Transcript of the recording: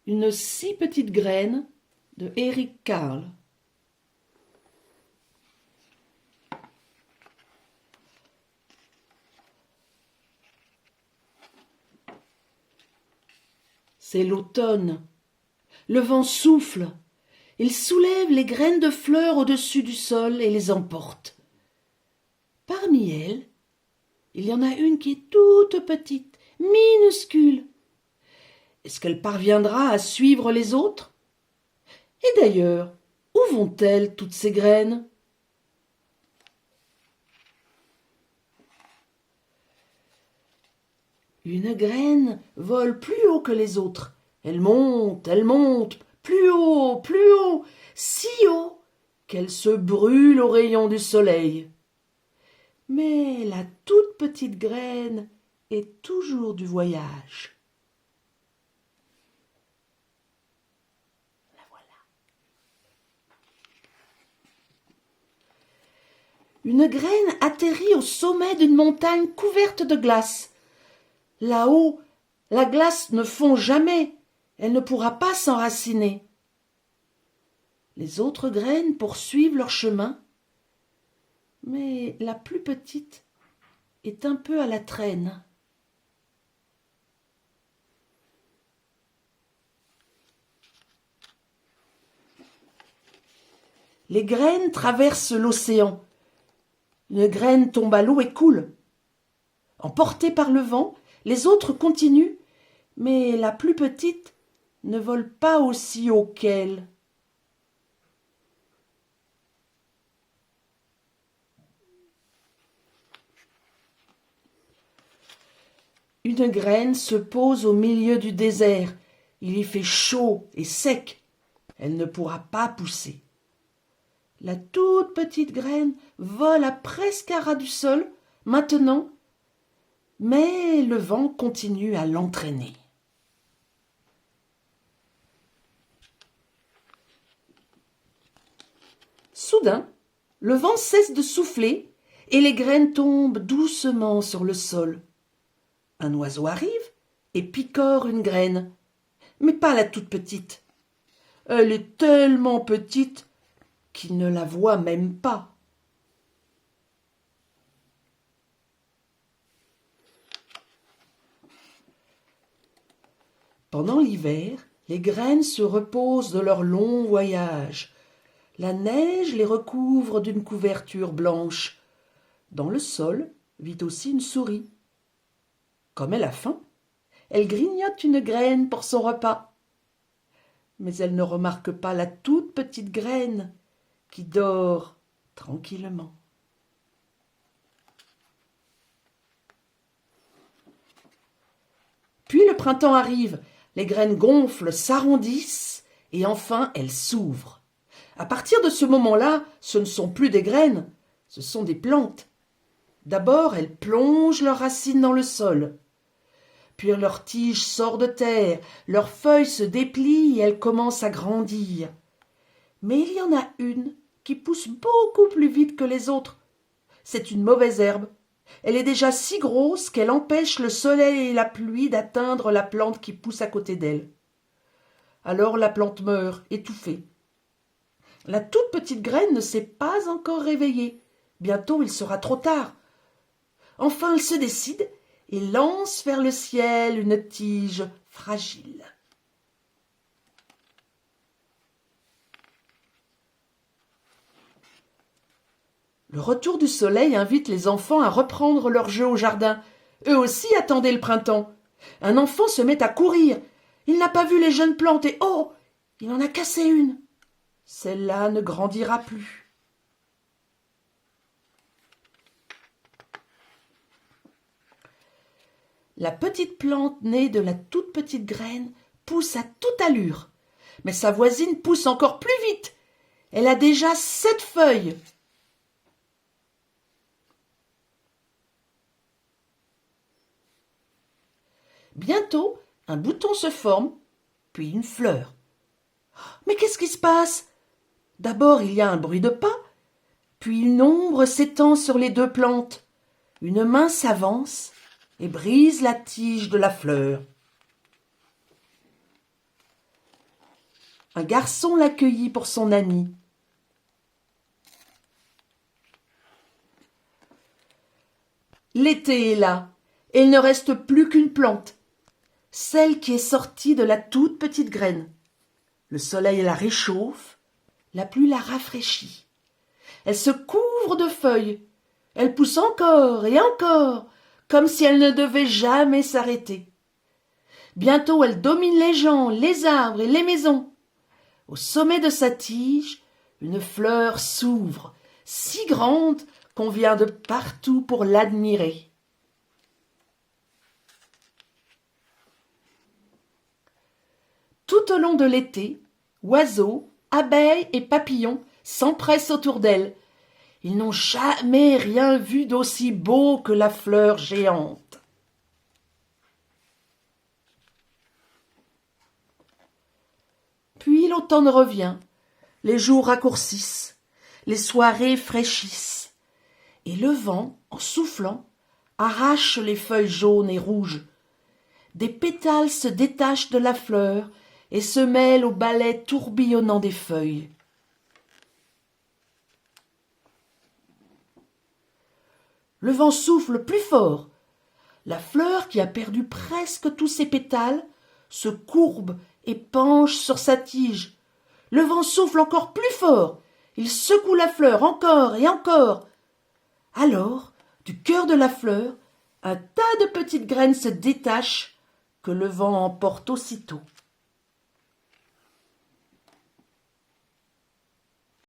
Une si petite graine de Eric Carle. C'est l'automne. Le vent souffle. Il soulève les graines de fleurs au-dessus du sol et les emporte. Parmi elles, il y en a une qui est toute petite, minuscule. Est-ce qu'elle parviendra à suivre les autres? Et d'ailleurs, où vont-elles toutes ces graines? Une graine vole plus haut que les autres. Elle monte, plus haut, si haut qu'elle se brûle aux rayons du soleil. Mais la toute petite graine est toujours du voyage. La voilà. Une graine atterrit au sommet d'une montagne couverte de glace. Là-haut, la glace ne fond jamais, elle ne pourra pas s'enraciner. Les autres graines poursuivent leur chemin, mais la plus petite est un peu à la traîne. Les graines traversent l'océan. Une graine tombe à l'eau et coule. Emportée par le vent, les autres continuent, mais la plus petite ne vole pas aussi haut qu'elle. Une graine se pose au milieu du désert. Il y fait chaud et sec. Elle ne pourra pas pousser. La toute petite graine vole à presque à ras du sol, maintenant, mais le vent continue à l'entraîner. Soudain, le vent cesse de souffler et les graines tombent doucement sur le sol. Un oiseau arrive et picore une graine, mais pas la toute petite. Elle est tellement petite qu'il ne la voit même pas. Pendant l'hiver, les graines se reposent de leur long voyage. La neige les recouvre d'une couverture blanche. Dans le sol vit aussi une souris. Comme elle a faim, elle grignote une graine pour son repas. Mais elle ne remarque pas la toute petite graine qui dort tranquillement. Puis le printemps arrive, les graines gonflent, s'arrondissent et enfin elles s'ouvrent. À partir de ce moment-là, ce ne sont plus des graines, ce sont des plantes. D'abord, elles plongent leurs racines dans le sol. Puis leur tige sort de terre, leurs feuilles se déplient et elles commencent à grandir. Mais il y en a une qui pousse beaucoup plus vite que les autres. C'est une mauvaise herbe. Elle est déjà si grosse qu'elle empêche le soleil et la pluie d'atteindre la plante qui pousse à côté d'elle. Alors la plante meurt, étouffée. La toute petite graine ne s'est pas encore réveillée. Bientôt il sera trop tard. Enfin elle se décide et lance vers le ciel une tige fragile. Le retour du soleil invite les enfants à reprendre leur jeu au jardin. Eux aussi attendaient le printemps. Un enfant se met à courir. Il n'a pas vu les jeunes plantes et oh, il en a cassé une. Celle-là ne grandira plus. La petite plante née de la toute petite graine pousse à toute allure. Mais sa voisine pousse encore plus vite. Elle a déjà 7 feuilles. Bientôt, un bouton se forme, puis une fleur. Mais qu'est-ce qui se passe? D'abord, il y a un bruit de pas, puis une ombre s'étend sur les 2 plantes. Une main s'avance et brise la tige de la fleur. Un garçon l'accueillit pour son ami. L'été est là, et il ne reste plus qu'une plante, celle qui est sortie de la toute petite graine. Le soleil la réchauffe, la pluie la rafraîchit. Elle se couvre de feuilles, elle pousse encore et encore, comme si elle ne devait jamais s'arrêter. Bientôt elle domine les gens, les arbres et les maisons. Au sommet de sa tige, une fleur s'ouvre, si grande qu'on vient de partout pour l'admirer. Tout au long de l'été, oiseaux, abeilles et papillons s'empressent autour d'elle. Ils n'ont jamais rien vu d'aussi beau que la fleur géante. Puis l'automne revient, les jours raccourcissent, les soirées fraîchissent, et le vent, en soufflant, arrache les feuilles jaunes et rouges. Des pétales se détachent de la fleur et se mêlent au balai tourbillonnant des feuilles. Le vent souffle plus fort. La fleur, qui a perdu presque tous ses pétales, se courbe et penche sur sa tige. Le vent souffle encore plus fort. Il secoue la fleur encore et encore. Alors, du cœur de la fleur, un tas de petites graines se détachent que le vent emporte aussitôt.